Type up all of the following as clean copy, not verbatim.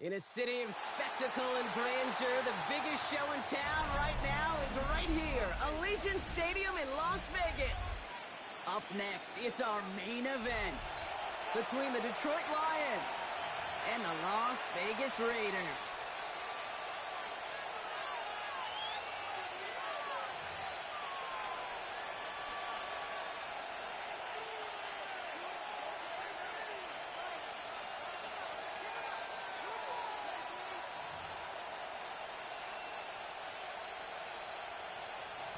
In a city of spectacle and grandeur, the biggest show in town right now is right here, Allegiant Stadium in Las Vegas. Up next, it's our main event between the Detroit Lions and the Las Vegas Raiders.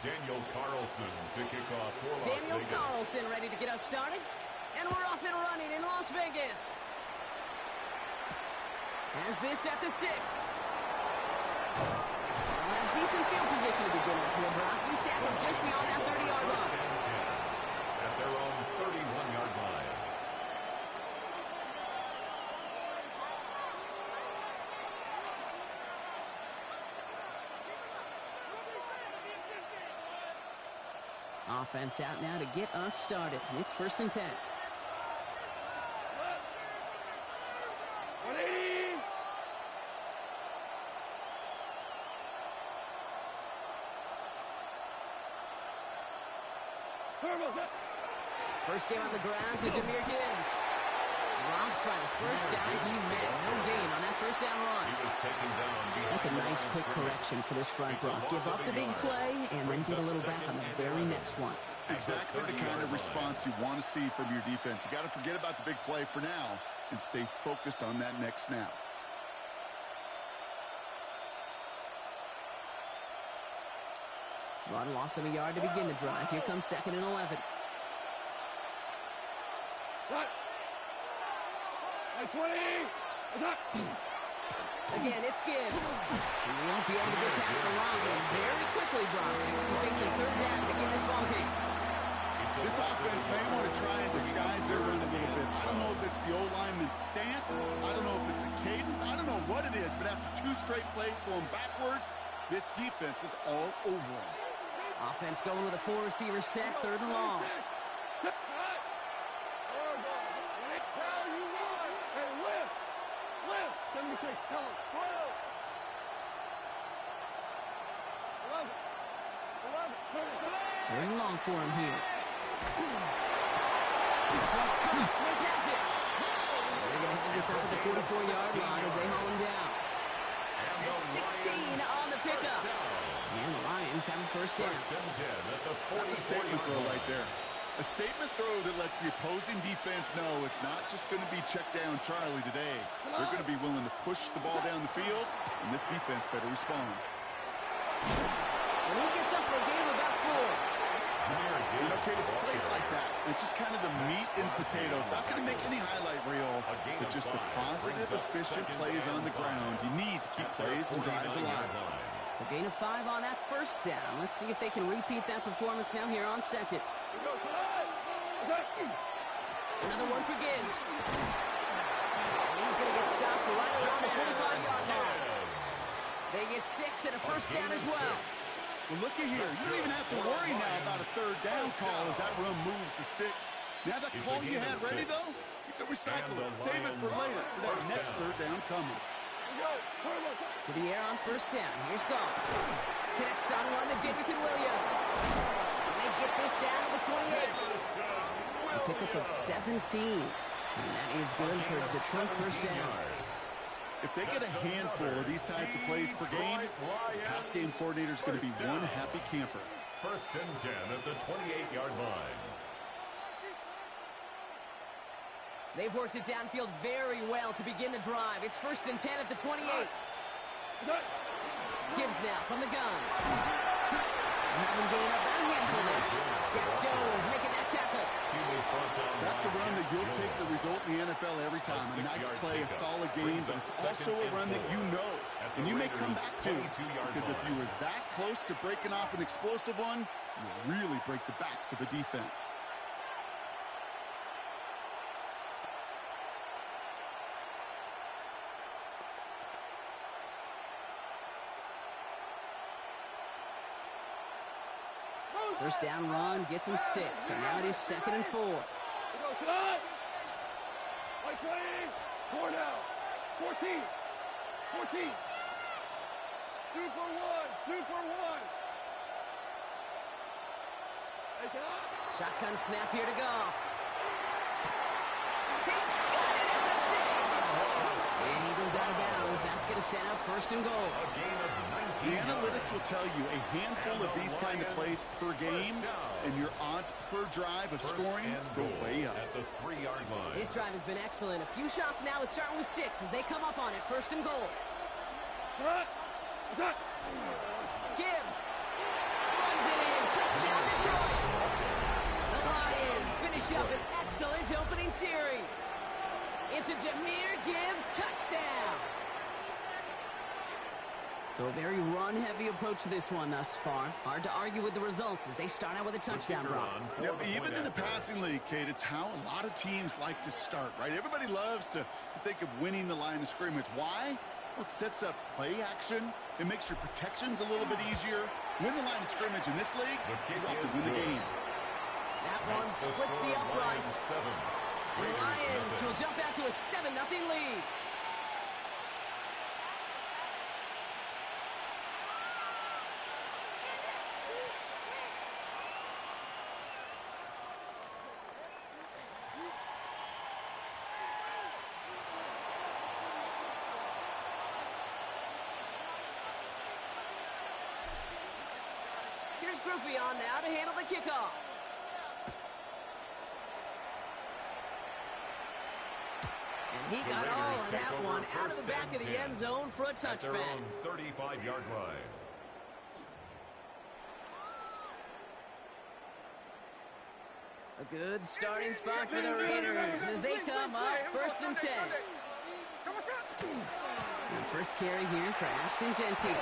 Daniel Carlson to kick off for Las Vegas. Daniel Carlson ready to get us started. And we're off and running in Las Vegas. As this at the 6. A decent field position to begin with here, Brock. He's tackled just beyond that 30-yard line. At their own 31-yard line. Offense out now to get us started. It's 1st and 10. 180. First game on the ground to Jahmyr Gibbs. Dropped by the first down. He's met no gain on that first down run. He was taken down. That's a nice quick correction for this front, Brock. Give up the big play and then get a little back on the very next one. Exactly the kind of response you want to see from your defense. You got to forget about the big play for now and stay focused on that next snap. Run loss of a yard to begin the drive. Here comes 2nd and 11. What? 20. Again, it's Gibbs. He won't be able to get past the line very quickly, Brock. He faces 3rd down to begin this ball game. This offense may want to try and disguise their run a little bit. I don't know if it's the O-lineman's stance. I don't know if it's a cadence. I don't know what it is, but after 2 straight plays going backwards, this defense is all over them. Offense going with a 4-receiver set, 3rd and long. Third and long for him here. This one's caught. Smith has it. They're going to hit this up at the 44-yard line as they haul him down. That's 16 on the pickup. And the Lions have a first down. That's a statement throw right there. A statement throw that lets the opposing defense know it's not just going to be check down Charlie today. They're going to be willing to push the ball down the field, and this defense better respond. And he gets up for a gain of about 4. Okay, it's plays like that. It's just kind of the meat and potatoes. Not going to make any highlight reel, but just the positive, efficient plays on the ground. You need to keep plays and drives alive. So gain of 5 on that first down. Let's see if they can repeat that performance now here on 2nd. Another one for Gibbs. He's going to get stopped right around the 45-yard line. They get 6 and a first down as well. Well, look at here. You don't even have to worry now about a 3rd down call as that run moves the sticks. Now that call you had ready, though, you can recycle it. Save it for later for that next 3rd down coming. To the air on first down. Here's Goff. Connects on one to Jameson Williams. And they get this down to the 28. A pickup of 17. And that is good for Detroit first down. If they get a handful of these types of plays per game, the pass game coordinator is going to be one happy camper. 1st and 10 at the 28-yard line. They've worked it downfield very well to begin the drive. It's 1st and 10 at the 28. Gibbs now from the gun. Having gained up that handful there. Jack Jones making that tackle. That's a run that you'll take the result in the NFL every time. A nice play, a solid game, but it's also a run that you know. And you may come back to, because if you were that close to breaking off an explosive one, you really break the backs of a defense. First down run gets him 6. So now it is 2nd and 4. White 20. 4 down. 14. 14. 2 for 1. 2 for 1. Shotgun snap here to go. He's got it at the 6. And he goes out of bounds. That's going to set up first and goal. A gain of 19 The analytics will tell you a handful of these kind of plays per game, and your odds per drive of scoring go way up. At the 3-yard line. His drive has been excellent. A few shots now. It's starting with 6 as they come up on it. First and goal. Gibbs runs it in. Touchdown, Detroit. The Lions finish up an excellent opening series. It's a Jahmyr Gibbs touchdown. So a very run-heavy approach to this one thus far. Hard to argue with the results as they start out with a touchdown run. Yeah, even in the passing league, Kate, it's how a lot of teams like to start, right? Everybody loves to think of winning the line of scrimmage. Why? Well, it sets up play action. It makes your protections a little bit easier. Win the line of scrimmage in this league, you have to win the game. That one splits the uprights. The Lions will jump out to a 7-0 lead. Here's Groupie on now to handle the kickoff. And he got all of that one out of the back of the end zone for a touchback. 35-yard line. A good starting spot for the Raiders as they come up first and 10. And first carry here for Ashton Genty.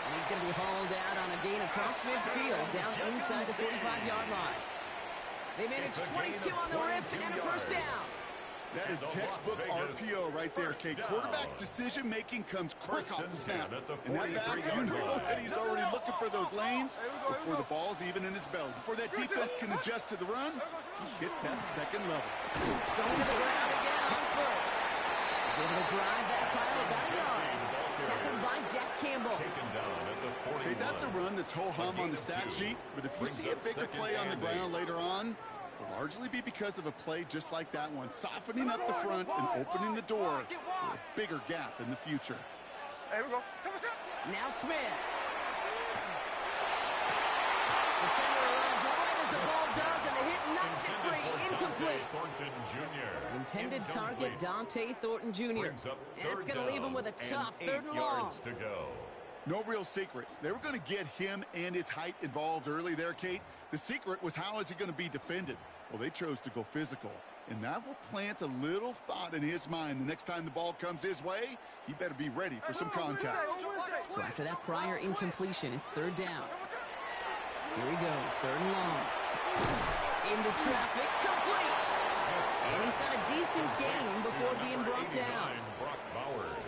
And he's going to be hauled out on a gain across midfield down inside the 45-yard line. They managed 22 on the rip and a first down. That is textbook RPO right there, Kate. Quarterback's decision-making comes quick off the snap. And that back, you know that he's already looking for those lanes before the ball's even in his belly. Before that defense can adjust to the run, he hits that second level. Going to the ground again on first. He's able to drive that pile about a yard. Tackled by Jack Campbell. Okay, that's a run that's ho-hum on the stat sheet, but if you see a bigger play on the ground later on, it'll largely be because of a play just like that one, softening up the front and opening the door for a bigger gap in the future. Here we go. Now Smith. Defender arrives right as the ball does, and the hit knocks it free. Incomplete. Intended target, Dante Thornton Jr. That's going to leave him with a tough 3rd and long. No real secret. They were going to get him and his height involved early there, Kate. The secret was how is he going to be defended? Well, they chose to go physical, and that will plant a little thought in his mind. The next time the ball comes his way, he better be ready for some contact. So after that prior incompletion, it's 3rd down. Here he goes, 3rd and long. Into traffic, complete. And he's got a decent gain before being brought down.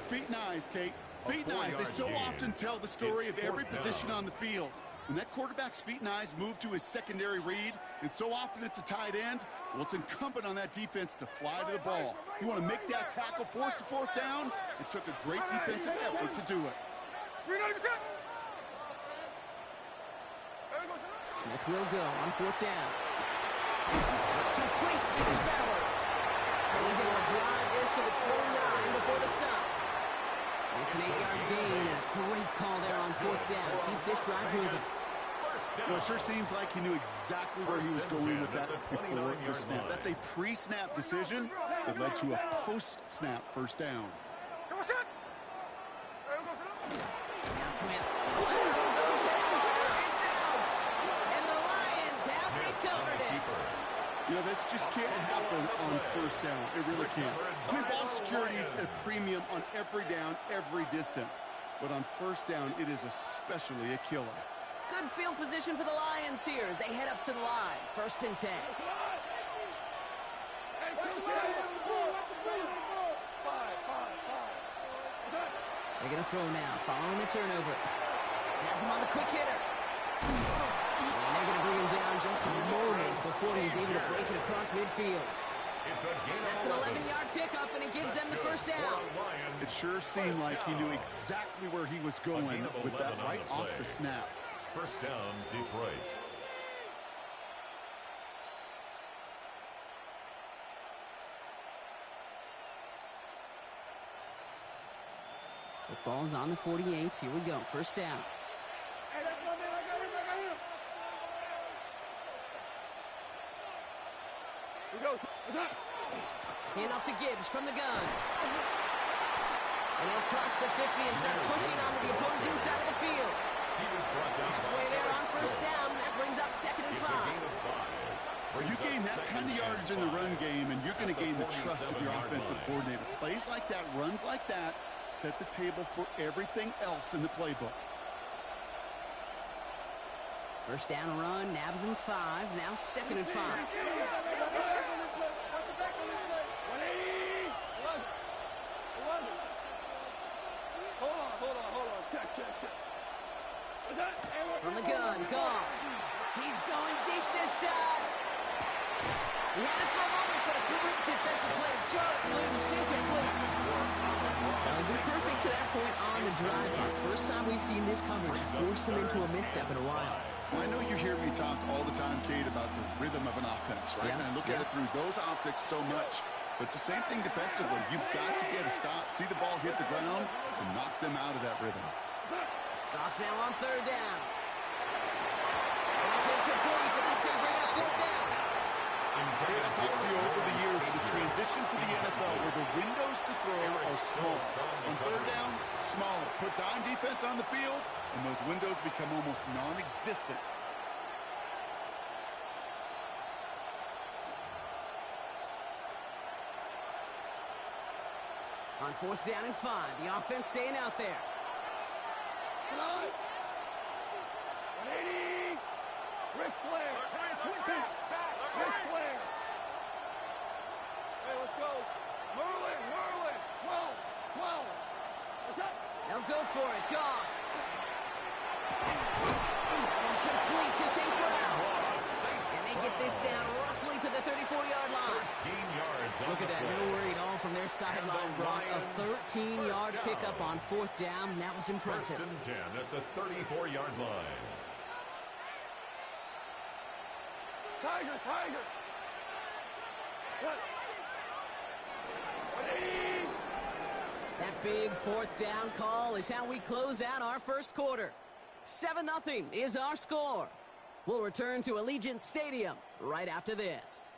Feet and eyes, Kate. Feet and eyes. They so often tell the story of every position on the field. When that quarterback's feet and eyes move to his secondary read, and so often it's a tight end, well, it's incumbent on that defense to fly to the ball. You want to make that tackle, force the 4th down. It took a great defensive effort to do it. Smith will go on 4th down. It's complete. This is Bowers. And he's able to drive this to the 29 before the stop. It's an 8-yard gain and a great call there on 4th down. Keeps this drive moving. Well, it sure seems like he knew exactly where he was going with that before the snap. That's a pre-snap decision that led to a post-snap first down. Now Smith. Goes in. It's out. And the Lions have recovered it. You know, this just can't happen on 1st down. It really can't. I mean, ball security is a premium on every down, every distance. But on 1st down, it is especially a killer. Good field position for the Lions here as they head up to the line. 1st and 10. They're going to throw now, following the turnover. Has him on the quick hitter. And they're going to bring him down just a moment before he's able to break it across midfield. That's an 11-yard pickup, and it gives them the first down. It sure seemed like he knew exactly where he was going with that right off the snap. First down, Detroit. The ball's on the 48. Here we go. First down. Hey, that's my man. I got him. We go. Hand off to Gibbs from the gun. And he'll cross the 50 and start pushing onto the opposing side of the field. Halfway there on first down. That brings up 2nd and 5. You gain that kind of yardage in the run game, and you're going to gain the trust of your offensive coordinator. Plays like that, runs like that, set the table for everything else in the playbook. First down run, nabs him 5. Now 2nd and 5. Hold on. Check. From the gun, Goff. He's going deep this time. He had it for a moment, but a great defensive play. Just loose, incomplete. That'll be perfect to that point on the drive. First time we've seen this coverage force him into a misstep in a while. Well, I know you hear me talk all the time, Kate, about the rhythm of an offense, right? And I look at it through those optics so much. But it's the same thing defensively. You've got to get a stop, see the ball hit the ground to knock them out of that rhythm. Goff now on third down. That's incomplete, and that's going to bring up 4th down. I've talked to you over the years of the transition to the NFL where the windows to throw are small. On third down, smaller. Put dime defense on the field, and those windows become almost non-existent. On 4th down and 5, the offense staying out there. 180. Ric Flair. Ric Flair. Hey, let's go. Merlin. 12. What's up? They'll go for it. Goff. Complete to St. Brown. And they get this down roughly to the 34-yard line. 13 yards. Look at that. No worry at all from their sideline, Brock. A 13-yard pickup on 4th down. That was impressive. First and 10 at the 34-yard line. Tiger. What? 180. That big 4th down call is how we close out our first quarter. 7-0 is our score. We'll return to Allegiant Stadium right after this.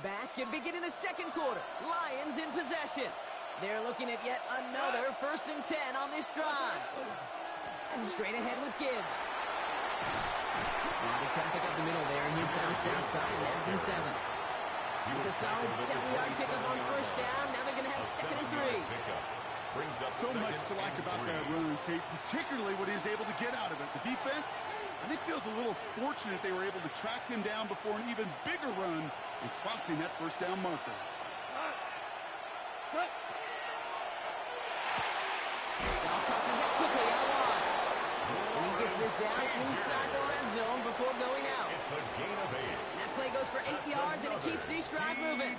Back and beginning the second quarter. Lions in possession. They're looking at yet another 1st and 10 on this drive. And straight ahead with Gibbs. The traffic up the middle there, and he's bounced outside. Nabs him 7. It's a solid 7-yard pickup on first down. Now they're going to have 2nd and 3. So much to like about that run, Kate, particularly what he was able to get out of it. The defense, I think, feels a little fortunate they were able to track him down before an even bigger run and crossing that first down marker. Goff tosses it quickly out wide. And he gets this down inside the red zone before going out. It's a gain of 8. That play goes for 8 yards, and it keeps these drive moving.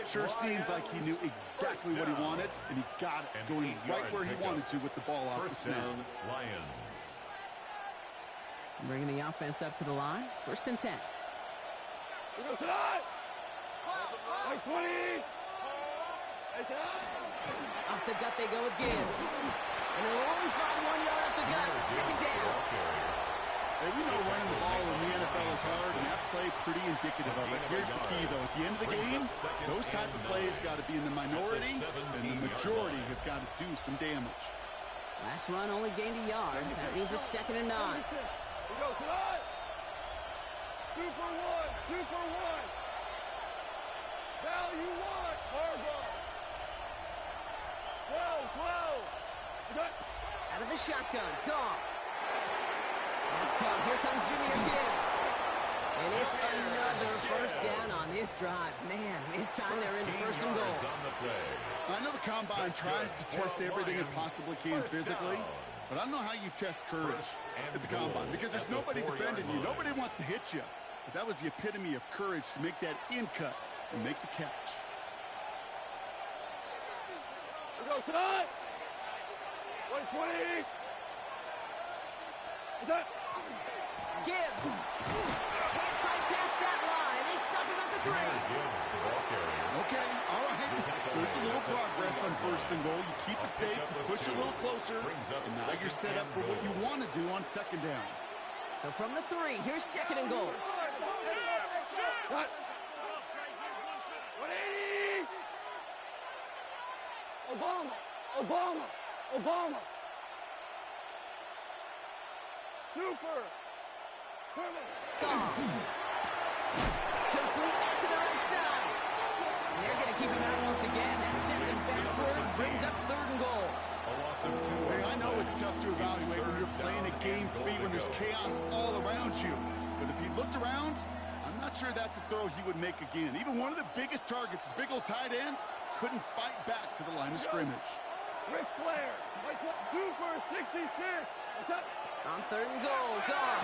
Sure seems like he knew exactly what he wanted, and he got it, going right where he wanted to with the ball off the snap. Lions. Bringing the offense up to the line. 1st and 10. We go tonight. 20. Hey, tonight. Off the gut they go with Gibbs. And they'll only find 1 yard up the gut. 2nd down. Hey, we know running the ball in the NFL is hard, and that play pretty indicative of it. Here's the key, though. At the end of the game, those type of plays got to be in the minority, and the majority have got to do some damage. Last run only gained a yard. That means it's 2nd and 9. We go tonight. 2 for 1. Value 1. shotgun. Goff. That's caught. Here comes Jahmyr Gibbs. And it's another first down on this drive. Man, this time they're into first and goal. I know the Combine tries to test everything it possibly can physically, but I don't know how you test courage at the Combine because there's nobody defending you. Nobody wants to hit you. But that was the epitome of courage to make that in cut and make the catch. Here goes tonight. 2020. Gibbs can't fight past that line. They stop him at the 3. Okay, all right. There's a little progress on first and goal. You keep it safe, you push a little closer, and now you're set up for what you want to do on second down. So from the 3, here's second and goal. Cut. 180. Obama. Super. Complete that to the right side. And they're going to keep him out once again. That sends him backwards, brings up third and goal. Hey, I know it's tough to evaluate when you're playing at game speed when there's chaos all around you. But if he looked around, I'm not sure that's a throw he would make again. Even one of the biggest targets, big old tight end, couldn't fight back to the line of scrimmage. Ric Flair. Super 66. What's up? On third and goal, Goff.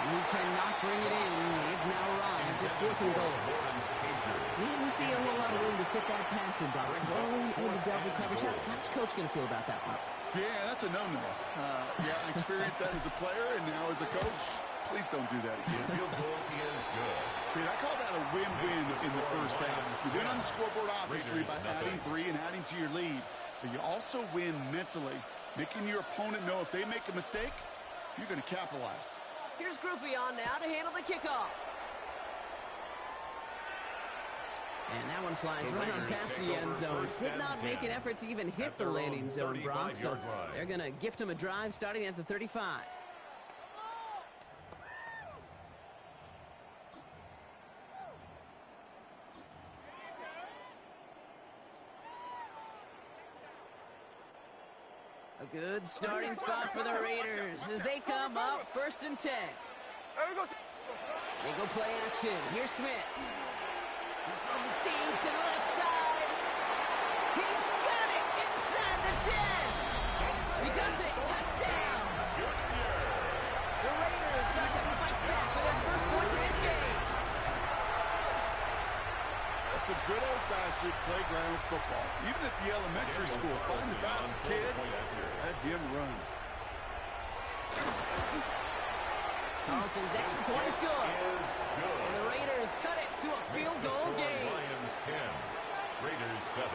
And he cannot bring it in. They've now arrived at fourth and goal. Didn't see a whole lot of room to fit that pass in, Bob. Throwing into double coverage. How's Coach going to feel about that one? Yeah, that's a no-no. Yeah, I experienced that as a player, and now as a coach, please don't do that again. Kid, I call that a win-win in the first half. You win on the scoreboard, obviously, by adding 3 and adding to your lead. But you also win mentally, making your opponent know if they make a mistake, you're going to capitalize. Here's Groupie on now to handle the kickoff. And that one flies right on past the end zone. Did not make an effort to even hit the landing zone, Brock. So they're going to gift him a drive starting at the 35. A good starting spot for the Raiders as they come up first and 10. They go play action. Here's Smith. He's from deep to the left side. He's got it inside the 10. He does it. Touchdown. The Raiders start to fight back for their first points in this game. That's some good old-fashioned playground football. Even at the elementary school, find the fastest kid, let him run. Carlson's extra point is good. And the Raiders cut it to a field goal game. Lions 10, Raiders 7.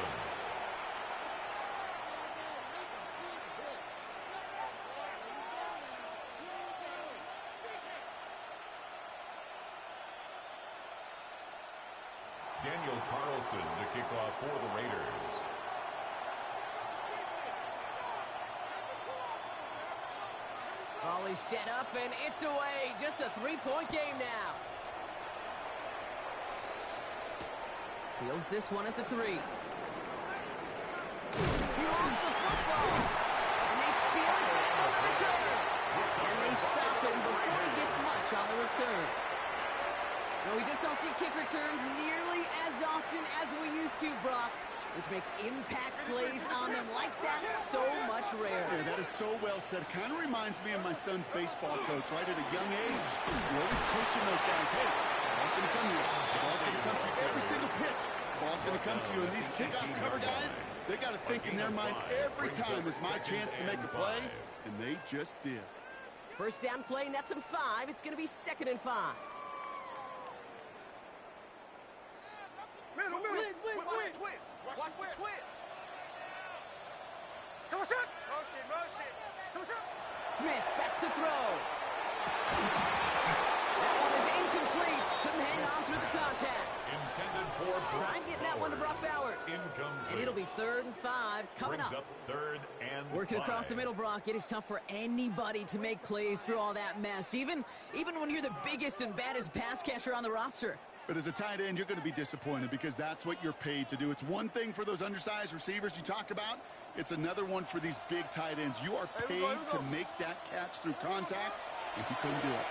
Daniel Carlson to kick off for the Raiders. Volley set up, and it's away. Just a 3-point game now. Fields this one at the 3. He lost the football. And they steal it back on the return. And they stop him before he gets much on the return. No, we just don't see kick returns nearly as often as we used to, Brock, which makes impact plays on them like that so much rarer. Yeah, that is so well said. Kind of reminds me of my son's baseball coach, right? At a young age, you're always coaching those guys. Hey, the ball's going to come to you. The ball's going to come to you every single pitch. The ball's going to come to you. And these kickoff cover guys, they got to think in their mind every time is my chance to make a play, and they just did. First down play, nets him 5. It's going to be 2nd and 5. Middle. Twist. Watch the twist. Motion. Smith back to throw. That one is incomplete. Couldn't hang on through the contact. Intended for Trying getting that one to Brock Bowers. And it'll be 3rd and 5 coming up. Working across the middle, Brock, it is tough for anybody to make plays through all that mess, even when you're the biggest and baddest pass catcher on the roster. But as a tight end, you're going to be disappointed because that's what you're paid to do. It's one thing for those undersized receivers you talk about. It's another one for these big tight ends. You are paid to make that catch through contact, and he couldn't do it.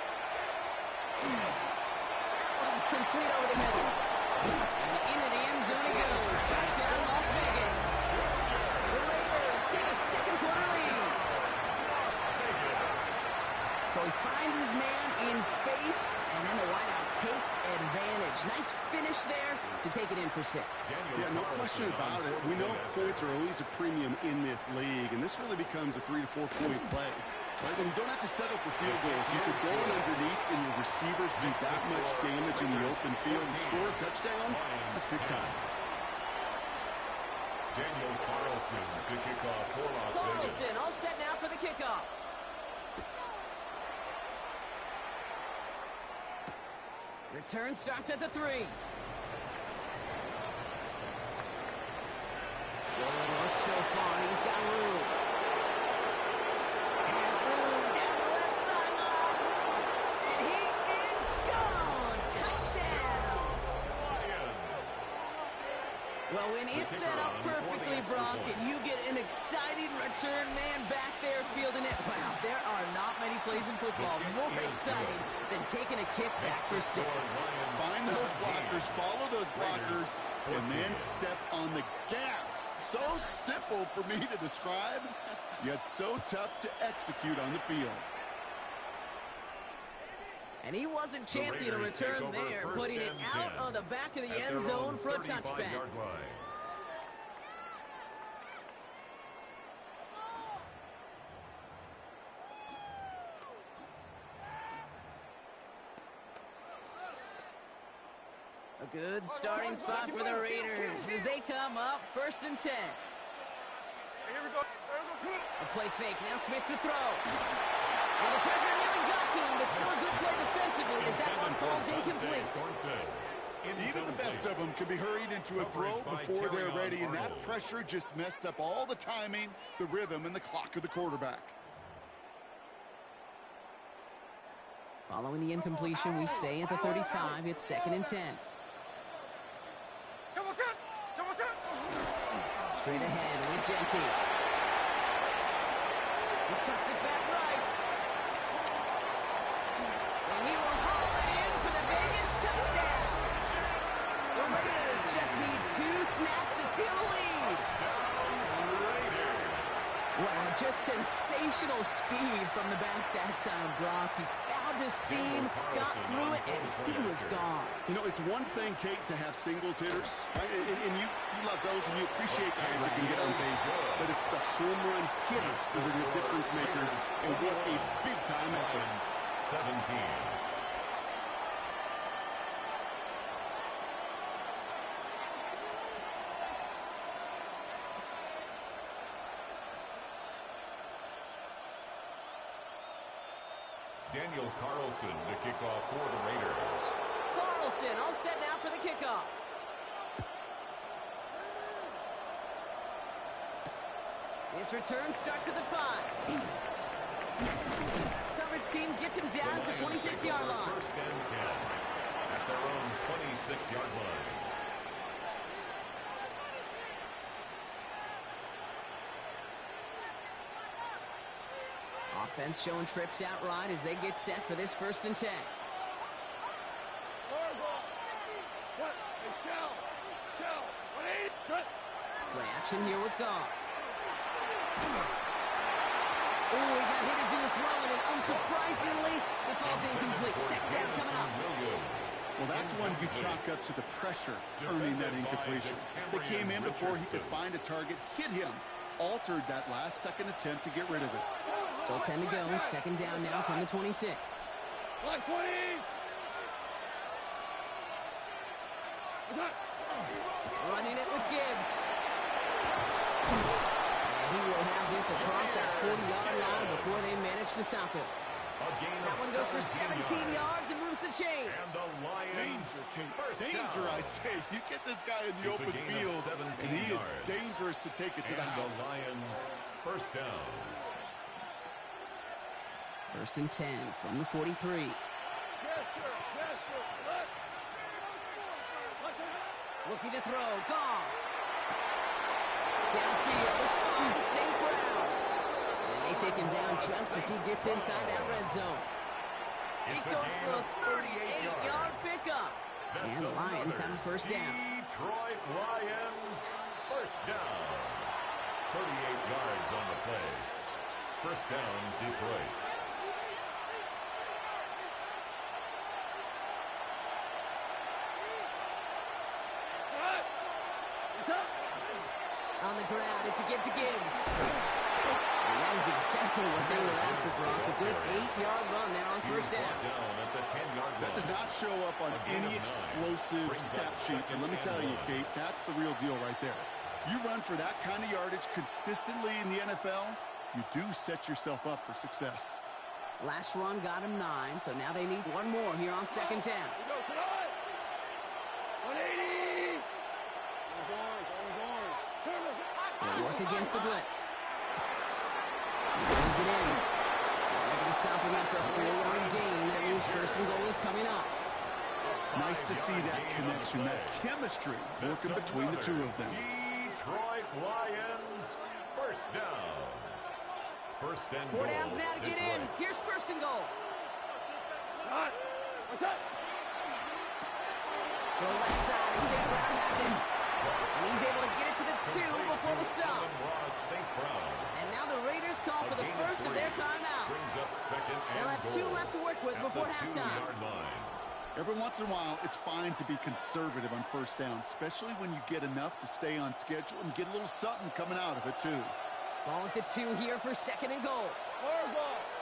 That one's complete over the middle. And into the end zone he goes. Touchdown, Las Vegas. The Raiders take a second-quarter lead. So he finds his man in space, and then the wideout takes advantage. Nice finish there to take it in for 6. Yeah, no question about it. We know points are always a premium in this league, and this really becomes a 3 to 4 point play. Right? And you don't have to settle for field goals. You could go in underneath, and your receivers do that much damage in the open field and score a touchdown. That's big time. Daniel Carlson to kick off for Las Vegas. Carlson all set now for the kickoff. Return starts at the 3. Well, it looks so far. He's got room. Has room down the left sideline. And he is gone. Touchdown. Well, when it's set up perfectly, Brock, and you get an exciting return man back there fielding it, wow, there are not many plays in football more exciting than taking a kick back for 6. Find those blockers, follow those blockers, and then step on the gas. So simple for me to describe, yet so tough to execute on the field. And he wasn't chancing a return there, putting it out on the back of the end zone for a touchback. A good starting spot for the Raiders as they come up 1st and 10. A play fake. Now Smith to throw. Well, the pressure nearly got to him, but still a good play defensively as that one falls incomplete. Even the best of them can be hurried into a throw before they're ready, and that pressure just messed up all the timing, the rhythm, and the clock of the quarterback. Following the incompletion, we stay at the 35. It's 2nd and 10. Straight ahead with Genty. He cuts it back right. And he will haul it in for the Vegas touchdown. The Raiders just need 2 snaps to steal the lead. Wow, just sensational speed from the back that time, Brock. He found a seam, got through it, and he was gone. You know, it's one thing, Kate, to have singles hitters, right? And you love those, and you appreciate guys that can get on base. But it's the home run hitters that are the difference makers, and what a big-time effort. 17. Daniel Carlson to kick off for the Raiders. Carlson all set now for the kickoff. His return starts at the 5. Coverage team gets him down at the 26-yard line. 1st and 10 at their own 26-yard line. Offense showing trips out right as they get set for this 1st and 10. Play action here with Goff. Oh, he got hit as he was throwing, and unsurprisingly, it falls incomplete. 2nd down coming up. Well, that's one you chalk up to the pressure earning that incompletion. They came in before he could find a target, hit him, altered that last-second attempt to get rid of it. Still 10 to go. 2nd down now from the 26. Running it with Gibbs. And he will have this across that 40-yard line before they manage to stop him. That one goes for 17 yards and moves the chains. And the Lions Kate. First Danger, down. I say. You get this guy in the It's a open gain of field, 17 and he is yards. dangerous to take it to the And house. the Lions, first down. 1st and 10 from the 43. Looking to throw. Gone. Downfield. The spot. St. Brown. And they take him down just as he gets inside that red zone. It goes for a 38-yard pickup. And the Lions have a first down. Detroit Lions, first down. 38 yards on the play. First down, Detroit. On the ground, it's a give to Gibbs. And that is exactly what they were after, Brock. A good 8-yard run there on first down. At the 10-yard line. That does not show up on any explosive stat sheet. And let me tell you, Kate, that's the real deal right there. You run for that kind of yardage consistently in the NFL, you do set yourself up for success. Last run got him 9, so now they need one more here on second down. 180. They'll work against the blitz. He brings it in. They're going to stop him after a 4-yard gain. That means first and goal is coming up. Nice to see that connection, that chemistry working between the two of them. Detroit Lions, first down. First and 4 goal. downs now to get in. Detroit. Here's first and goal. What's that? To the left side, and St. Brown has it. And he's able to get it to the 2 before the stop. St. Brown. And now the Raiders call for the first of their timeouts. Brings up second and They'll have 2 goal left to work with at before the halftime. 2-yard line. Every once in a while, it's fine to be conservative on first down, especially when you get enough to stay on schedule and get a little something coming out of it, too. Ball at the 2 here for second and goal.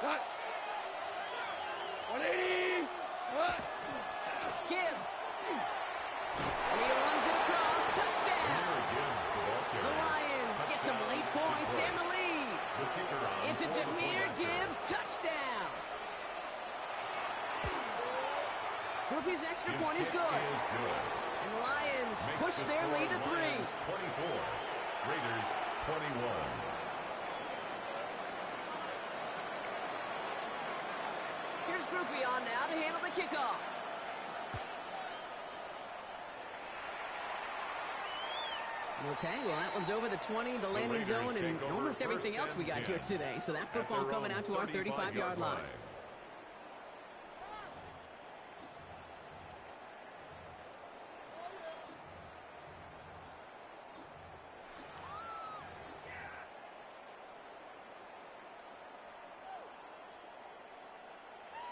180. What? Gibbs. And he runs it across. Touchdown. The Lions get some late points and the lead. It's a Jahmyr Gibbs touchdown. Groupie's extra point is good. And the Lions push their lead to 3. 24. Raiders 21. Here's Groupie on now to handle the kickoff. Okay, well, that one's over the 20, the landing zone, and almost everything else we got here today. So that football coming out to our 35-yard line.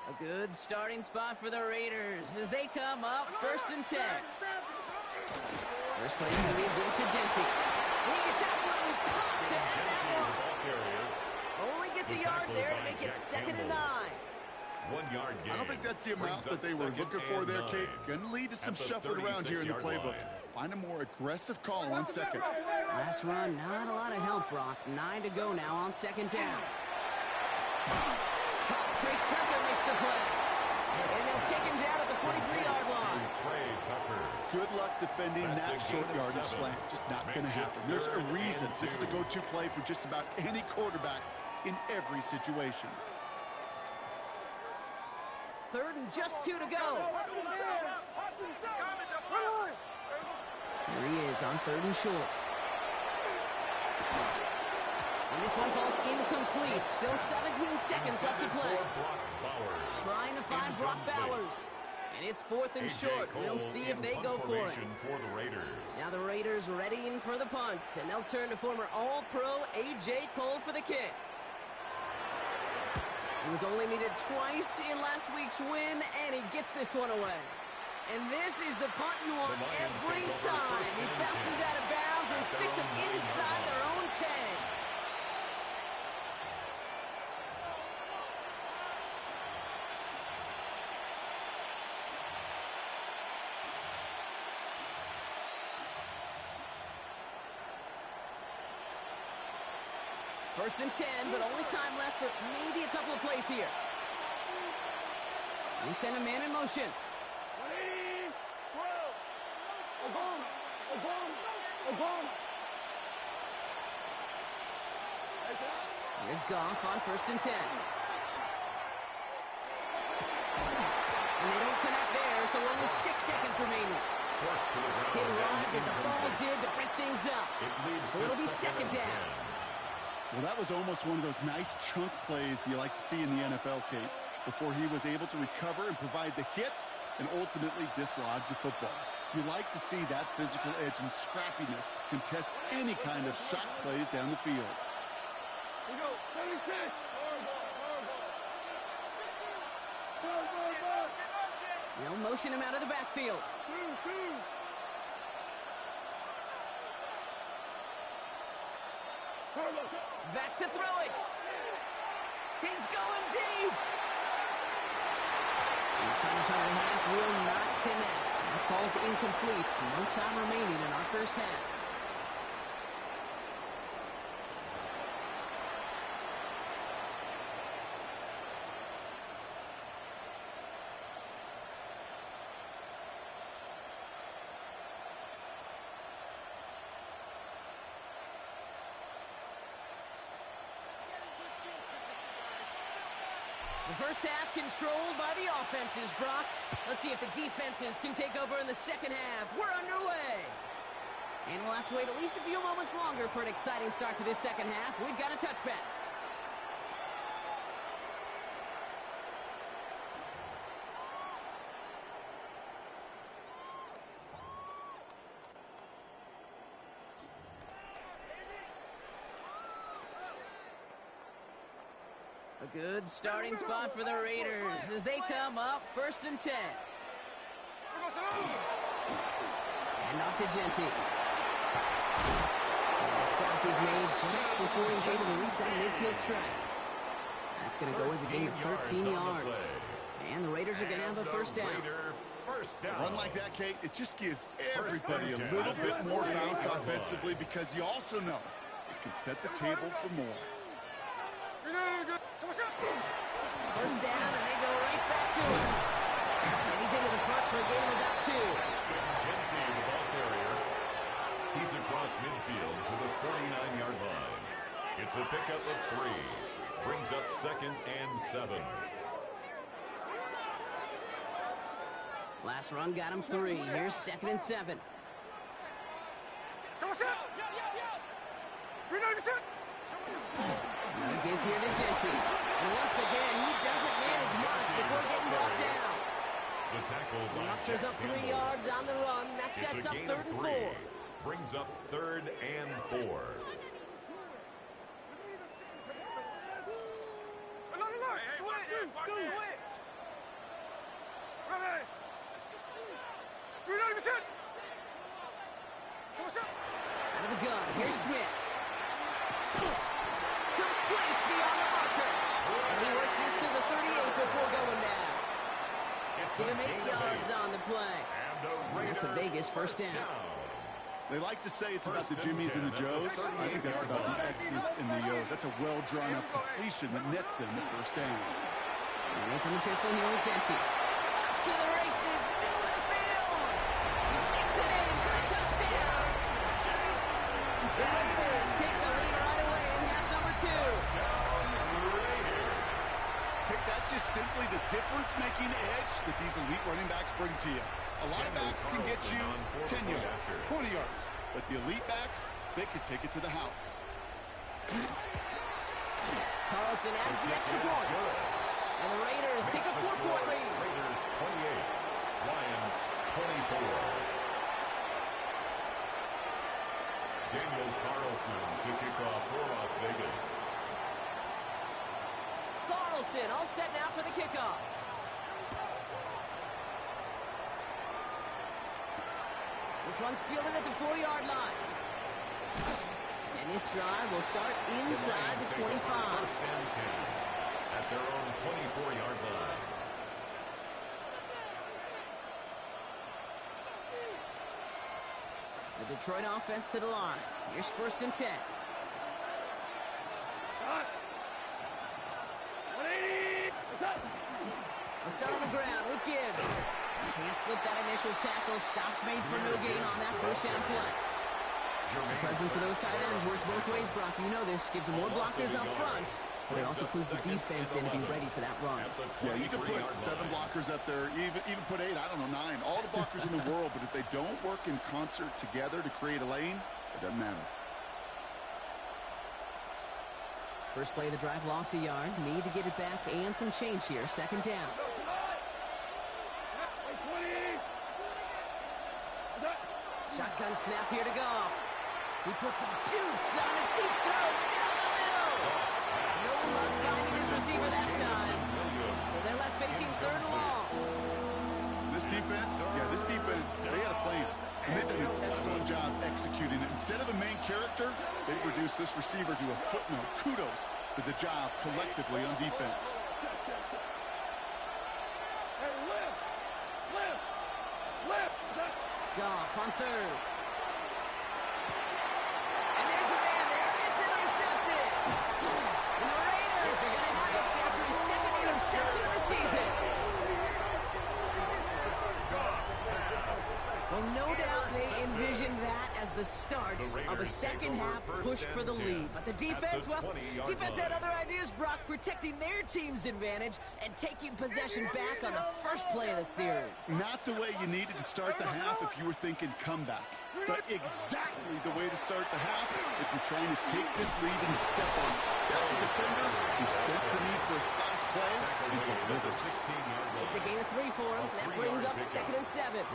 A good starting spot for the Raiders as they come up 1st and 10. First play is going to be a give to Jency. And he gets absolutely popped to end that one. Only gets a yard there to make it 2nd and 9. 1 yard gain. I don't think that's the amount that they were looking for there, Kate. Going to lead to some shuffling around here in the playbook. Find a more aggressive call on second. Last run, not a lot of help, Brock. 9 to go now on 2nd down. Trey Tucker makes the play. And they'll take him down at the 43-yard line. Trey Tucker. Good luck defending that short yardage slant. Just not going to happen. There's a reason this is a go-to play for just about any quarterback in every situation. 3rd and just 2 to go. Here he is on 3rd and short. And this one falls incomplete. Still 17 seconds left to play. Trying to find Brock Bowers. And it's 4th and short. We'll see if they go for it. Now the Raiders readying for the punt. And they'll turn to former All-Pro A.J. Cole for the kick. He was only needed twice in last week's win, and he gets this one away. And this is the punt you want every time. He bounces out of bounds and sticks him inside their own 10. First and 10, but only time left for maybe a couple of plays here. We send a man in motion. Here's Goff on 1st and 10. And they don't connect there, so only 6 seconds remaining. Hit right as the ball did to break things up. So it'll be 2nd down. Well, that was almost one of those nice chunk plays you like to see in the NFL, Kate, before he was able to recover and provide the hit and ultimately dislodge the football. You like to see that physical edge and scrappiness to contest any kind of shot plays down the field. We go. 36. They'll motion him out of the backfield. Back to throw it. He's going deep. His final shot and a half will not connect. The ball's incomplete. No time remaining in our first half. The first half controlled by the offenses, Brock. Let's see if the defenses can take over in the second half. We're underway. And we'll have to wait at least a few moments longer for an exciting start to this second half. We've got a touchback. A good starting spot for the Raiders as they come up 1st and 10. And off to Genty. And the stop is made just before he's able to reach that midfield strike. That's going to go as a gain of 13 yards. And the Raiders are going to have a first down. A run like that, Kate, it just gives everybody a little bit more bounce offensively because you also know it can set the table for more. First down, and they go right back to him. And he's into the front for a gain of about 2. Genty, the ball carrier. He's across midfield to the 49-yard line. It's a pickup of 3. Brings up 2nd and 7. Last run got him 3. Here's 2nd and 7. No give here to Genty. And once again, he doesn't manage much before getting brought down. The tackle by Musters up 3 yards on the run. That sets up 3rd and 4. Brings up 3rd and 4. Out of the gun, here's Smith. Complete beyond the marker. And he works this to the 38 before going down. Give him 8 yards on the play. And that's a Vegas first down. They like to say it's about the Jimmies and the Joes. I think that's about the X's and the O's. That's a well-drawn-up completion that nets them the first down. Away from the pistol here with Genty. To the races, middle of the field. He makes it in for the touchdown. The Raiders take the lead right away in half number 2. That's just simply the difference-making edge that these elite running backs bring to you. A lot of backs can get you 10 yards, 20 yards, but the elite backs, they can take it to the house. Carlson adds the extra point. And the Raiders take a 4-point lead. Raiders 28, Lions 24. Daniel Carlson to kick off for Las Vegas. Carlson all set now for the kickoff. This one's fielded at the 4-yard line. And this drive will start inside the 25. First and 10 at their own 24-yard line. The Detroit offense to the line. Here's 1st and 10. Let's start on the ground with Gibbs. Can't slip that initial tackle. Stops made for no gain on that first down play. The presence of those tight ends works both ways, Brock. You know this. Gives them more blockers up front, but it also puts the defense in to be ready for that run. Yeah, you can put 7 blockers up there, even put 8, I don't know, 9. All the blockers in the world, but if they don't work in concert together to create a lane, it doesn't matter. First play of the drive, lost a yard. Need to get it back and some change here. Second down. Shotgun snap here to go. He puts some juice on a deep throw down the middle. No luck finding his receiver that time. So they're left facing third and long. This defense, they had a plan. And they did an excellent job executing it. Instead of a main character, they reduced this receiver to a footnote. Kudos to the job collectively on defense. Goff on third. And there's a man there. It's intercepted. And the Raiders are going to have it after his second interception of the season. Well, no doubt they envisioned that as the start of a second half push for the lead. But the defense, well, defense had other ideas, Brock, protecting their team's advantage and taking possession back on the first play of the series. Not the way you needed to start the half if you were thinking comeback, but exactly the way to start the half if you're trying to take this lead and step on it. That's a defender who sets the need for a splash play and delivers. It's a gain of 3 for him. That brings up 2nd and 7.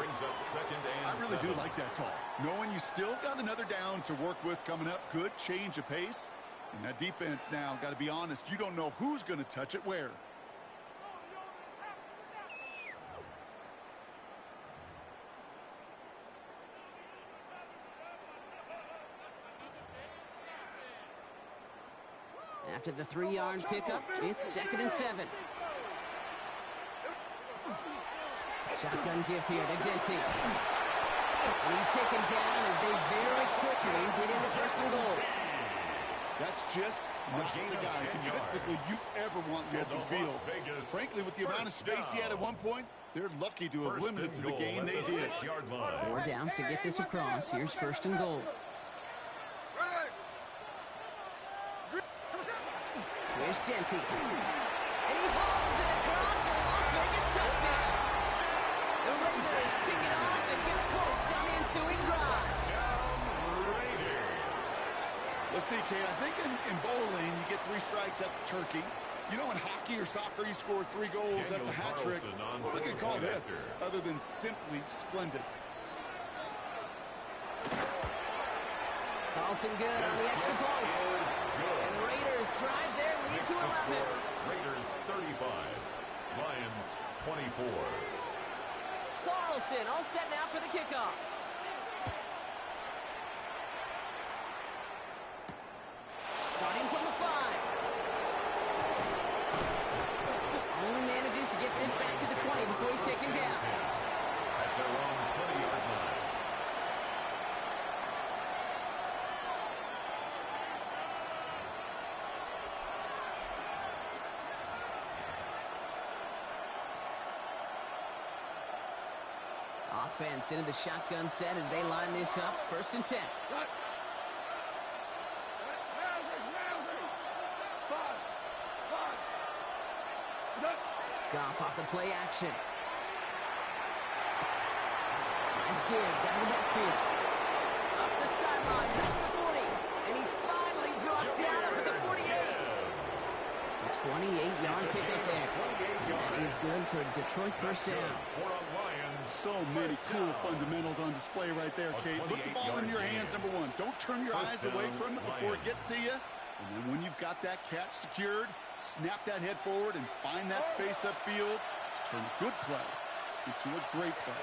I really do like that call. Knowing you still got another down to work with coming up, good change of pace. And that defense now, got to be honest, you don't know who's going to touch it where. After the 3-yard pickup, it's 2nd and 7. Shotgun give here to Genty. And he's taken down as they very quickly get into 1st and goal. That's just not the guy defensively you ever want in the open field. Frankly, with the amount of space he had at one point, they're lucky to have limited to the gain they did. 4 downs to get this across. Here's 1st and goal. Here's Genty. And he hauls it across the Las Vegas touchdown. The Raiders pick it off and get points on the ensuing drive. Let's see, Kate, I think in bowling, you get 3 strikes, that's a turkey. You know, in hockey or soccer, you score 3 goals, that's a hat trick. What do you call this, other than simply splendid? Carlson good on the extra point. And Raiders drive their lead to 11. Raiders 35, Lions 24. Carlson all set now for the kickoff. Starting from the 5. Only manages to get this back to the 20 before he's taken down. At their own 20-yard line. Offense into the shotgun set as they line this up. 1st and 10. Goff off the play action. Finds Gibbs out of the backfield. Up the sideline, past the 40. And he's finally brought down up at the 48. A 28-yard pickup there. That is good for Detroit 1st down. So many cool fundamentals on display right there, Kate. Put the ball in your hands, number 1. Don't turn your eyes away from it before it gets to you. And then when you've got that catch secured, snap that head forward and find that space upfield. Turn a good play into a great play.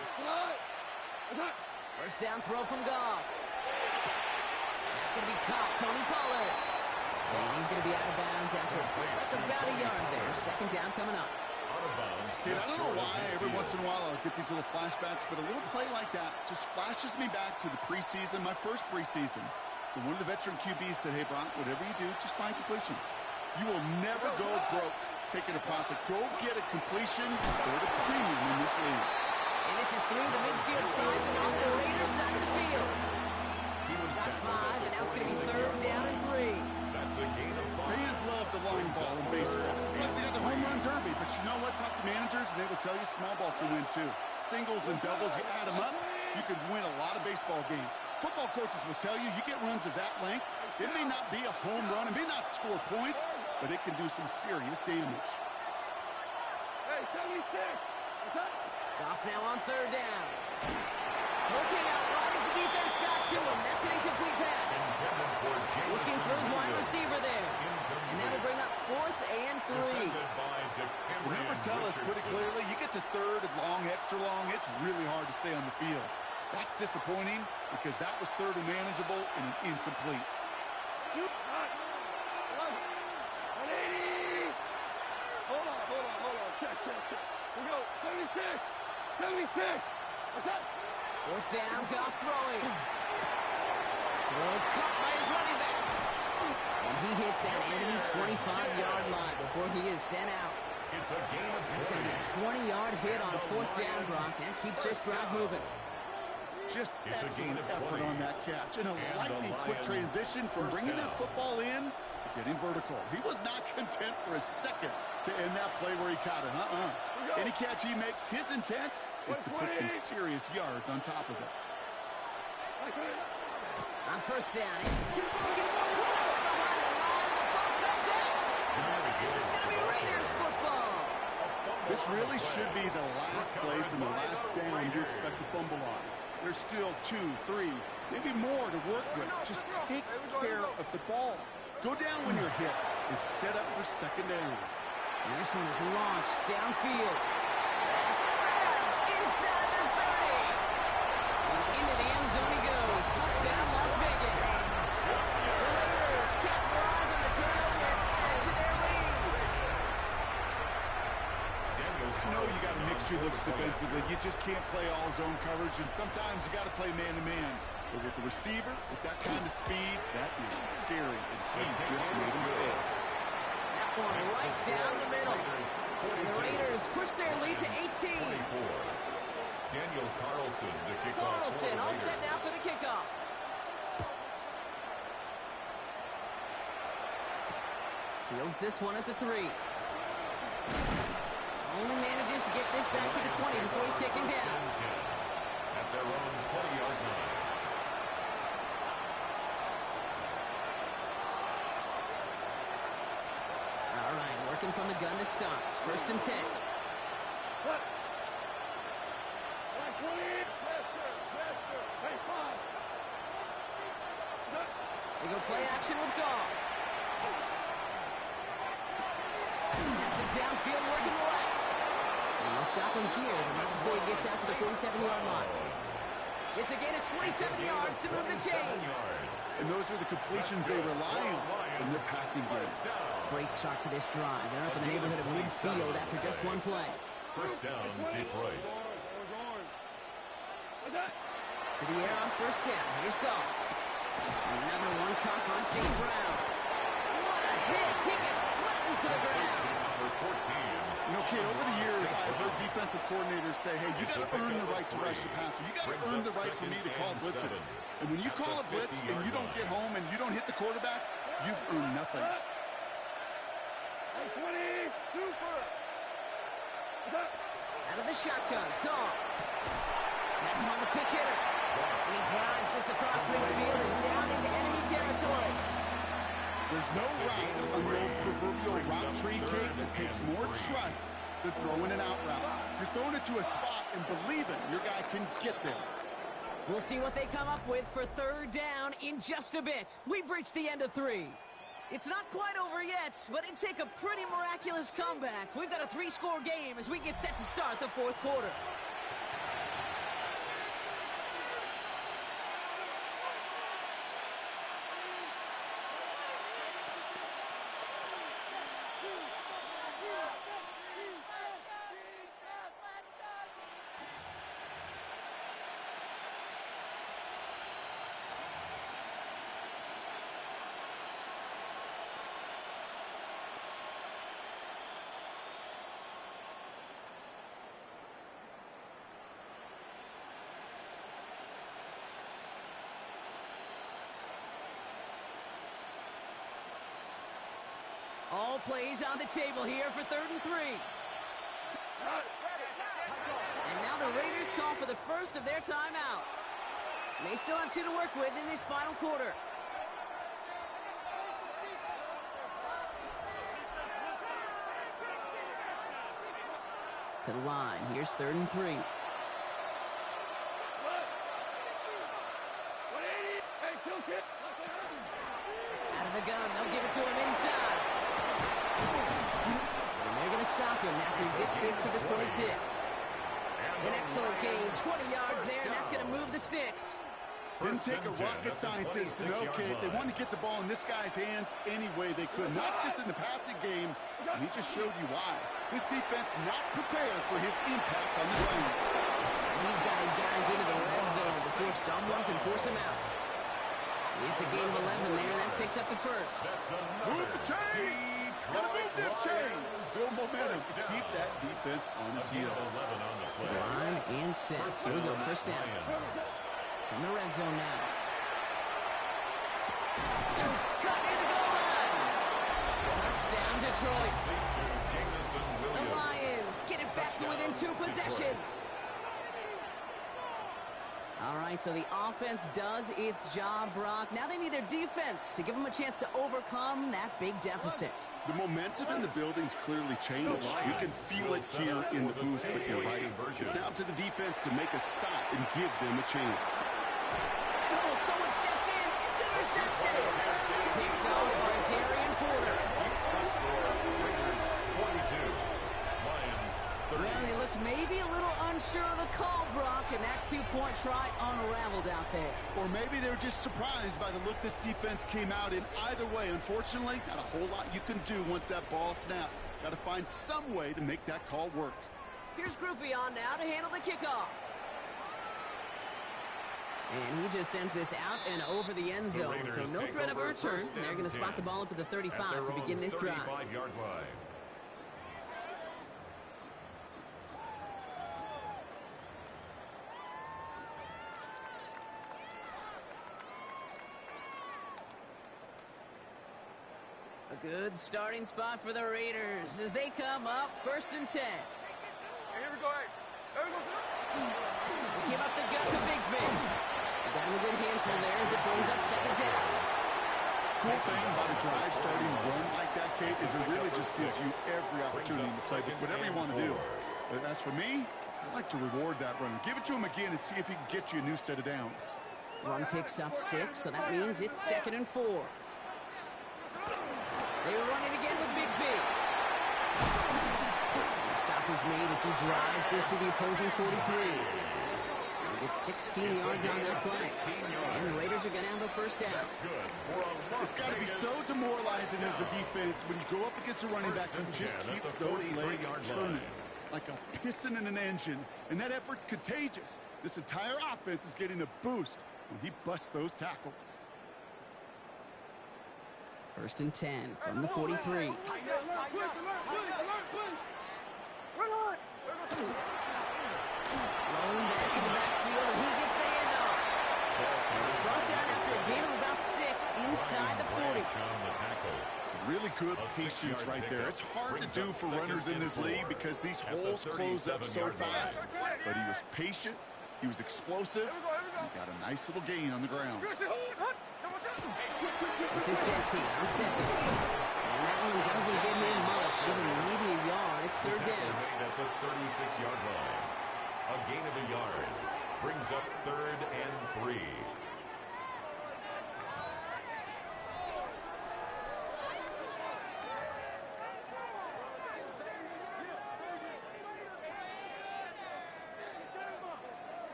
1st down throw from Goff. That's going to be caught. Tony Pollard. And he's going to be out of bounds after looks like about a yard there. 2nd down coming up. Kid, I don't know why every once in a while I'll get these little flashbacks, but a little play like that just flashes me back to the preseason, my first preseason. And one of the veteran QBs said, hey, Brock, whatever you do, just find completions. You will never go broke taking a profit. Go get a completion or the premium in this league. And this is through the midfield stripe and on the Raiders side of the field. Got 5, and now it's going to be 3rd down and 3. That's a gain of 5. Fans love the long ball in baseball. It's like they got the home run derby, but you know what? Talk to managers, and they will tell you small ball can win too. Singles and doubles, you add them up, you could win a lot of baseball games. Football coaches will tell you, you get runs of that length, it may not be a home run, it may not score points, but it can do some serious damage. Hey, 76. What's up? Goff now on 3rd down. Looking out right as the defense got to him. That's an incomplete pass. Looking for his wide receiver there. And that'll bring up 4th and 3. The numbers tell us pretty clearly, you get to 3rd and long, extra long, it's really hard to stay on the field. That's disappointing because that was 3rd and manageable and an incomplete. 180. Hold on. Check. We go. 76. What's up? 4th down, Goff throwing. Throw caught by his running back. And he hits that enemy 25-yard line before he is sent out. It's a gain of 3. It's going to be a 20-yard hit on 4th down, Brock. That keeps this drive moving. Just excellent effort on that catch. And a lightning-quick transition from bringing that football in to getting vertical. He was not content for a second to end that play where he caught it. Any catch he makes, his intent is to put some serious yards on top of it. On 1st down, he gets crushed behind the line, and the ball comes out. And this is going to be Raiders football. This really should be the last place and the last down you expect to fumble on. There's still 2, 3, maybe more to work with. Just take care of the ball. Go down when you're hit and set up for 2nd down. And this one is launched downfield. That's grabbed inside the 30. And into the end zone he goes. Touchdown, Las Vegas. The Raiders capitalize on the turnover and add to their lead. I know you got a mixture looks defensively. You just can't play all zone coverage, and sometimes you got to play man-to-man. But with the receiver, with that kind of speed, that is scary, and he just made him pay. That one right down the middle. And the Raiders push their lead to 18. Daniel Carlson to kick off. Carlson all set now for the kickoff. Fields this one at the 3. Only manages to get this back to the 20 before he's taken down. At their own 20-yard line. All right, working from the gun to Socks. 1st and 10. What? 20. Yes, sir. Hey, 5. They go play action with Goff. That's a downfield working left. And they'll stop him here right before he gets out to the 47-yard line. It's a gain of 27 yards to move the chains. And those are the completions they rely on in their passing game. Great start to this drive. They're up in the neighborhood of midfield after just one play. 1st down, Detroit. To the air on 1st down. Here's Goff. Another one caught on St. Brown. What a hit. He gets flattened to the ground. You know, kid, over the years, I've heard defensive coordinators say, hey, you got to earn the right to rush the passer. You got to earn the right for me to call blitzes. And when you call a blitz and you don't get home and you don't hit the quarterback, you've earned nothing. 20. Super. Out of the shotgun. Goff. That's him on the pitch hitter. And he drives this across midfield and down into enemy territory. There's no route on the old proverbial route tree, Kate, that takes more trust than throwing an out route. You're throwing it to a spot and believing your guy can get there. We'll see what they come up with for 3rd down in just a bit. We've reached the end of 3. It's not quite over yet, but it'd take a pretty miraculous comeback. We've got a 3-score game as we get set to start the 4th quarter. All plays on the table here for 3rd and 3. And now the Raiders call for the first of their timeouts. They still have 2 to work with in this final quarter. To the line. Here's 3rd and 3. Out of the gun. They'll give it to him inside. And they're going to stop him after he gets this to the 26. An excellent gain. 20 yards there, and that's going to move the sticks. Didn't take a rocket scientist to know, Kate. They wanted to get the ball in this guy's hands any way they could, not just in the passing game, and he just showed you why. This defense not prepared for his impact on the ground. He's got his guys into the red zone before someone can force him out. It's a gain of 11 there, and that picks up the first. Move the chain! Gotta move the chain! Build momentum to keep that defense on its heels. To the line and set. Here we go, first down. In the red zone now. Cut near the goal line. Touchdown, Detroit. The Lions get it back to within 2 possessions. All right, so the offense does its job, Brock. Now they need their defense to give them a chance to overcome that big deficit. The momentum in the building's clearly changed. We can feel it here in the booth, but you're right. It's now up to the defense to make a stop and give them a chance. Oh, someone stepped in. It's intercepted. Picked off by Darian Porter. Well, he looked maybe a little unsure of the call, Brock, and that 2-point try unraveled out there. Or maybe they were just surprised by the look this defense came out in. Either way, unfortunately, not a whole lot you can do once that ball snapped. Got to find some way to make that call work. Here's Groupie on now to handle the kickoff. And he just sends this out and over the end zone, so no threat of a return. They're going to spot the ball up to the 35 to begin this drive. A good starting spot for the Raiders as they come up 1st and 10. Hey, here we go. Hey, there we go. They give up the gut to Bigsby. Got him a good handful there as it brings up 2nd down. Cool thing about a drive starting run like that, Kate, is it really just gives you every opportunity to play whatever you want to do. But as for me, I like to reward that runner. Give it to him again and see if he can get you a new set of downs. Run picks up 6, so that means it's 2nd and 4. They run it again with Bigsby. The stop is made as he drives this to the opposing 43. He gets 16 yards on that play. And the Raiders are going to have a first down. It's got to be so demoralizing as a defense when you go up against a running back who just keeps those legs turning like a piston in an engine. And that effort's contagious. This entire offense is getting a boost when he busts those tackles. 1st and 10 from the 43. Thrown back in the backfield, and he gets the handoff. Brought down after a gain of about 6 inside the 40. Some really good patience right there. It's hard to do for runners in this league because these holes close up so fast. But he was patient, he was explosive, and he got a nice little gain on the ground. This is Jetty on 2nd. And that one doesn't get him much, give him maybe a yard. It's 3rd down. At the 36-yard line. A gain of a yard brings up 3rd and 3.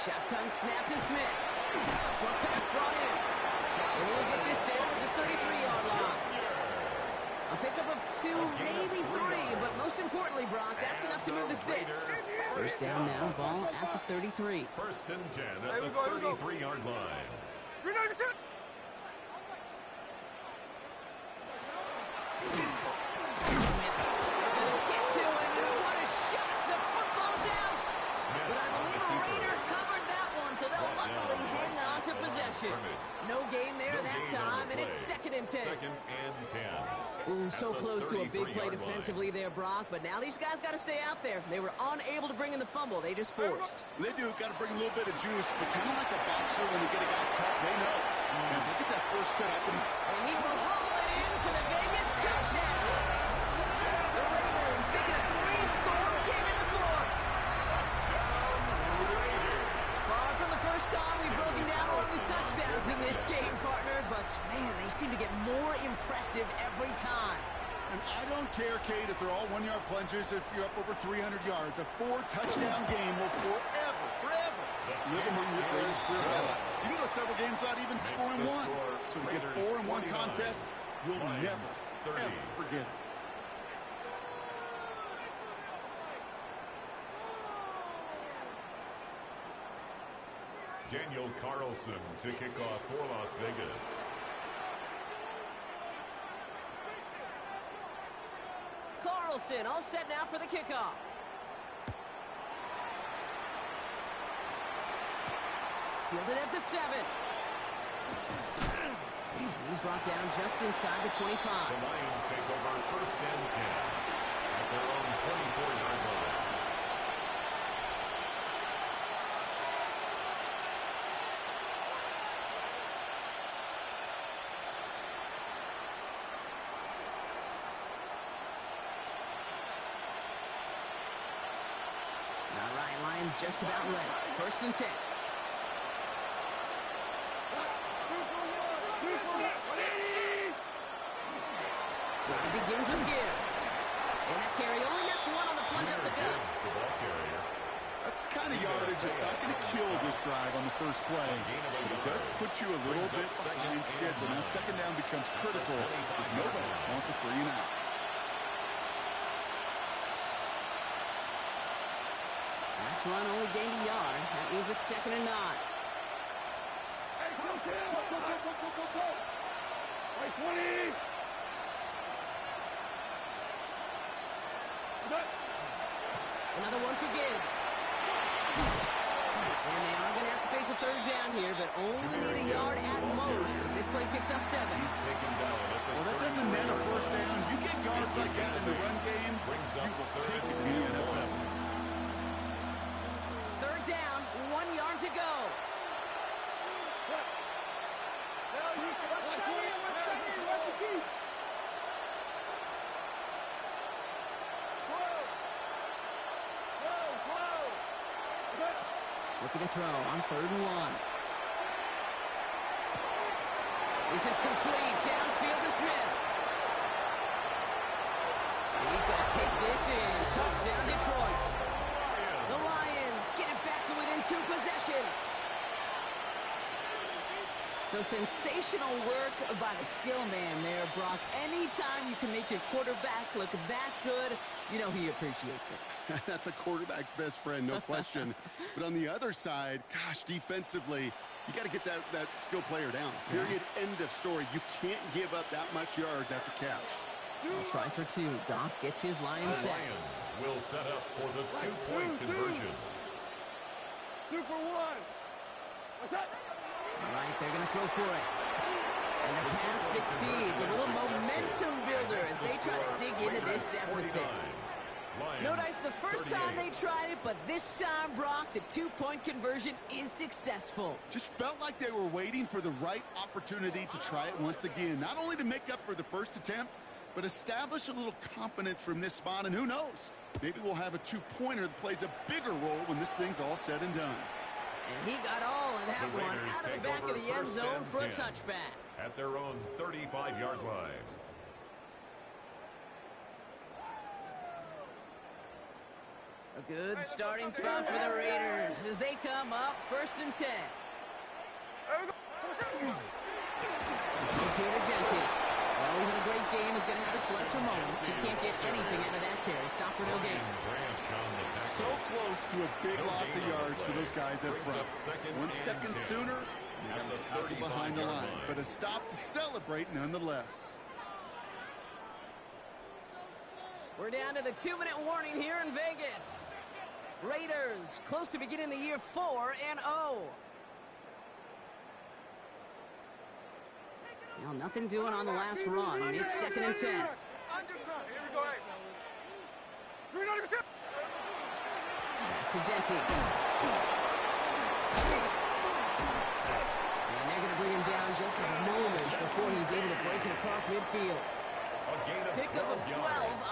Shotgun snap to Smith. Short pass brought in. And he'll get this down to the 33-yard line. A pickup of 2, maybe 3, but most importantly, Brock, that's enough to move the sticks. First down now, ball at the 33. 1st and 10 at the 33-yard line. So close to a big play defensively there, Brock, but now these guys got to stay out there. They were unable to bring in the fumble. They just forced. They do. Got to bring a little bit of juice, but kind of like a boxer when they get a guy cut, they know. And look at that first cut happening. And he will haul it in for the Vegas touchdown. The Raiders make it a 3-score game in the fourth. Far from the first time we've broken down one of his touchdowns in this game, partner, but man, they seem to get more impressive every time. And I don't care, Kate, if they're all one-yard plungers, if you're up over 300 yards. A 4-touchdown game will forever live among your greatest career highlights. You can go several games without even scoring one. So to get 4 in one contest, you'll never, ever forget it. Daniel Carlson to kick off for Las Vegas. Carlson all set now for the kickoff. Fielded at the 7. He's brought down just inside the 25. The Lions take over 1st and 10 at their own 24-yard line. All right, Lions just about ready. 1st and 10. Drive begins with Gibbs. And that carry only nets 1 on the punch up the gut. The ball carrier. That's the kind of yardage that's not going to kill this drive on the first play. But it does put you a little bit behind schedule. Now, 2nd down becomes critical because nobody wants a 3-and-out. Last run only gained a yard. That means it's 2nd and 9. Hey, 20! Another one for Gibbs. And they are going to have to face a 3rd down here, but only need a yard at most as this play picks up 7. He's taken down at the Well, that doesn't net a 1st down. You get yards like that in the run game, you will take it in the NFL. 3rd down, 1 yard to go. Looking to throw on 3rd and 1. This is complete. Downfield to Smith. And he's going to take this in. Touchdown, Detroit. The Lions get it back to within 2 possessions. So sensational work by the skill man there, Brock. Anytime you can make your quarterback look that good, you know he appreciates it. That's a quarterback's best friend, no question. But on the other side, gosh, defensively, you got to get that skill player down. Period. End of story. You can't give up that much yards after catch. I'll try for 2. Goff gets his line The set. Lions will set up for the 2-point conversion. 2 for 1. What's that? All right, they're going to throw for it. And the pass succeeds. A little momentum builder as they try to dig into this deficit. Notice the first time they tried it, but this time, Brock, the 2-point conversion is successful. Just felt like they were waiting for the right opportunity to try it once again. Not only to make up for the first attempt, but establish a little confidence from this spot. And who knows, maybe we'll have a 2-pointer that plays a bigger role when this thing's all said and done. And he got all of that one out of the back of the end zone for a touchback. At their own 35-yard line. A good starting spot for the Raiders as they come up 1st and 10. Peter Jensen. Well, even a great game is going to have its lesser moments. You can't get anything out of that carry. Stop for no gain. So close to a big loss of yards for those guys up front. 1 second sooner, you got to tackle behind the line. But a stop to celebrate nonetheless. We're down to the 2-minute warning here in Vegas. Raiders close to beginning the year 4-0. Well, nothing doing on the last run. It's 2nd and 10. Back to Genty. And they're going to bring him down just a moment before he's able to break it across midfield. Pickup of 12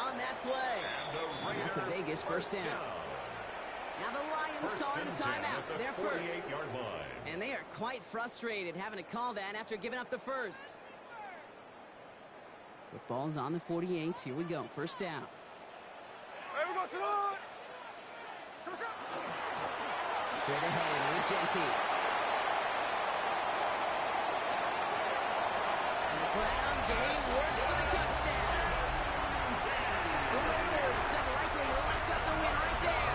on that play. And that's a Vegas first down. Now the Lions calling a timeout. They're first. And they are quite frustrated having to call that after giving up the first. Football's on the 48. Here we go. First down. Straight ahead with Genty. And the ground game works for the touchdown. The Raiders have likely locked up the win right there.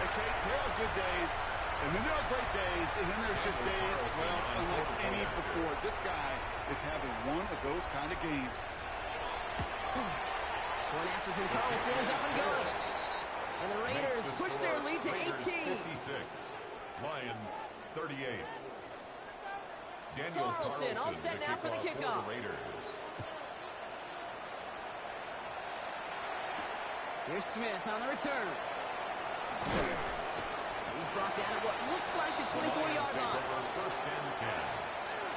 Okay, there are good days, and then there are great days, and then there's just days, well, unlike any before. This guy is having one of those kind of games. One after from Carlson is up and good. And the Raiders push their lead to 18. 56. Lions 38. Daniel Carlson all set now for the kickoff. Here's Smith on the return. He's brought down at what looks like the 24-yard line. First and 10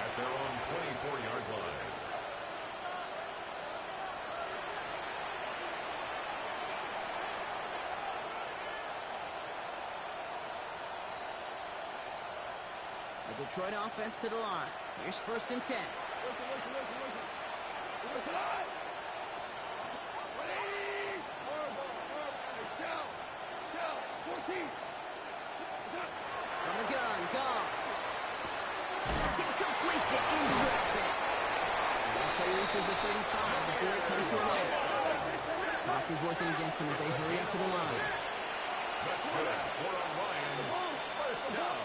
at their own 24-yard line. The Detroit offense to the line. Here's first and 10. From the gun, Goff. He completes it in traffic. This play reaches the 35 before it comes to an end. Clock is working against them as they hurry up to the line. That's good for the Lions. First down.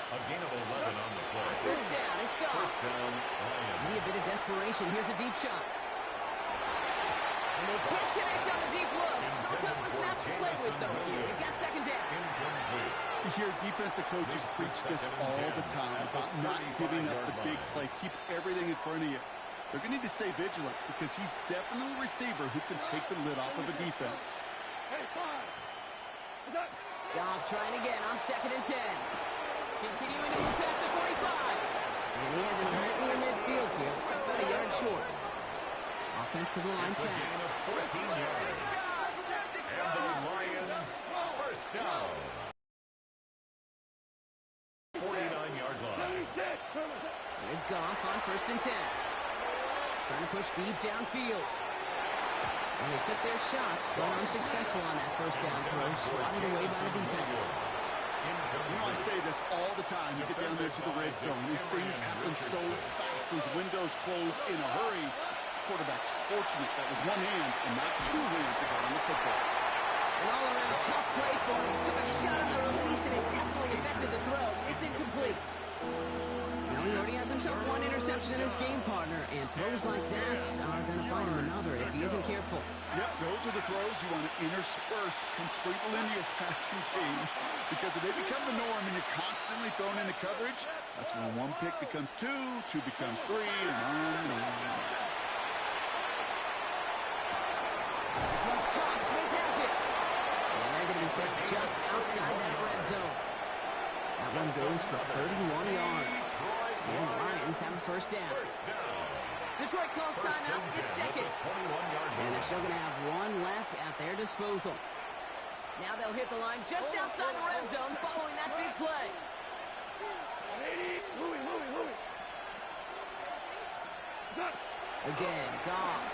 A gain of 11 on the play. First down, it's Goff. First down, Lions. Need a bit of desperation. Here's a deep shot. And they can't connect on the deep look. Still a couple of snaps to play with, though, here. We've got second down. Incomplete. You hear defensive coaches preach this all the time about not giving up the big play. Keep everything in front of you. They're going to need to stay vigilant because he's definitely a receiver who can take the lid off of a defense. Goff trying again on second and 10. Continuing to move past the 45. And he has it right near midfield here. It's about a yard short. Offensive line It's a gain fast. of 14 yards. And the Lions first down. 49-yard line. There's Goff on first and 10. Trying to push deep downfield. And they took their shots, but unsuccessful on that first down throw. Swatted away by the defense. You know, I say this all the time. You get down there to the red zone. Things happen so fast. Those windows close in a hurry. Quarterback's fortunate that was one hand and not two hands that got on the football. An all-around tough play for him. Took a shot on the release, and it definitely affected the throw. It's incomplete. Now he already has himself one interception in his game, partner, and throws like that are going to find him another if he isn't careful. Yep, those are the throws you want to intersperse and sprinkle into your passing game. Because if they become the norm and you're constantly thrown into coverage, that's when one pick becomes two, two becomes three, and on and on. This one's caught. Smith has it. And they're going to be set just outside that red zone. That one goes for 31 yards. And the Lions have a first down. Detroit calls timeout. It's second. And they're still going to have one left at their disposal. Now they'll hit the line just outside the red zone following that big play. Again, Goff.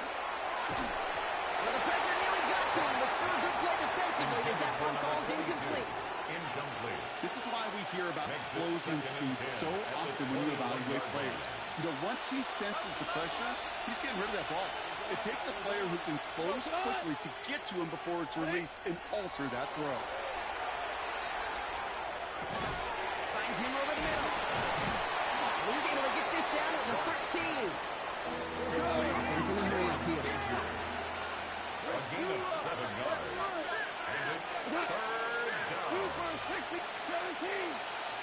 Well, the pressure nearly got to him, but still a good play defensively as that one falls incomplete. This is why we hear about closing speed so often when you evaluate players. You know, once he senses the pressure, he's getting rid of that ball. It takes a player who can close quickly to get to him before it's released and alter that throw. Finds him over the middle. He's able to get this down to the 13. Offense in the hurry up here. A gain of 7 yards. And it's third down.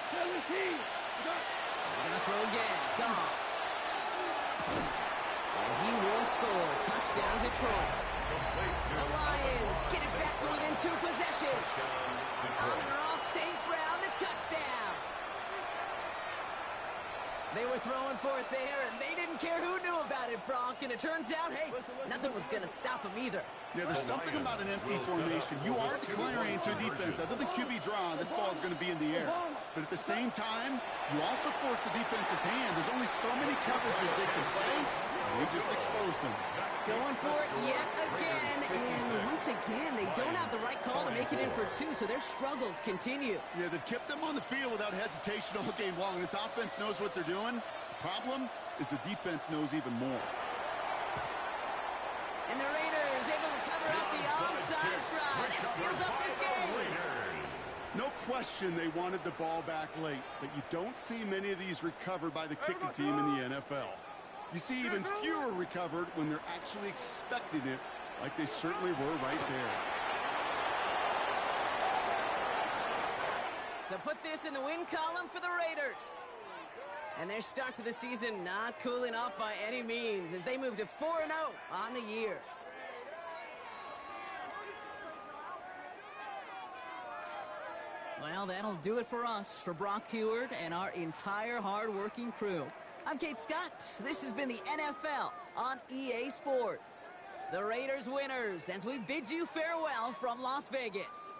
17. They're going to throw again. Goff. And he will score. Touchdown, Detroit. The Lions get it back to within 2 possessions. Amon-Ra St. Brown, the touchdown. They were throwing for it there, and they didn't care who knew about it, Bronk. And it turns out, hey, nothing was going to stop them either. Yeah, there's something about an empty formation. You are declaring to a defense, other than QB draw, this ball is going to be in the air. But at the same time, you also force the defense's hand. There's only so many coverages they can play, and we just exposed them. Going for it yet again, and once again, they don't have the right call to make it in for 2, so their struggles continue. Yeah, they've kept them on the field without hesitation all game long. This offense knows what they're doing. The problem is the defense knows even more. And the Raiders able to cover up the onside try. That seals up this game. No question they wanted the ball back late, but you don't see many of these recovered by the kicking team in the NFL. You see even fewer recovered when they're actually expecting it, like they certainly were right there. So put this in the win column for the Raiders. And their start to the season not cooling off by any means as they move to 4-0 on the year. Well, that'll do it for us, for Brock Heward and our entire hard-working crew. I'm Kate Scott. This has been the NFL on EA Sports. The Raiders winners as we bid you farewell from Las Vegas.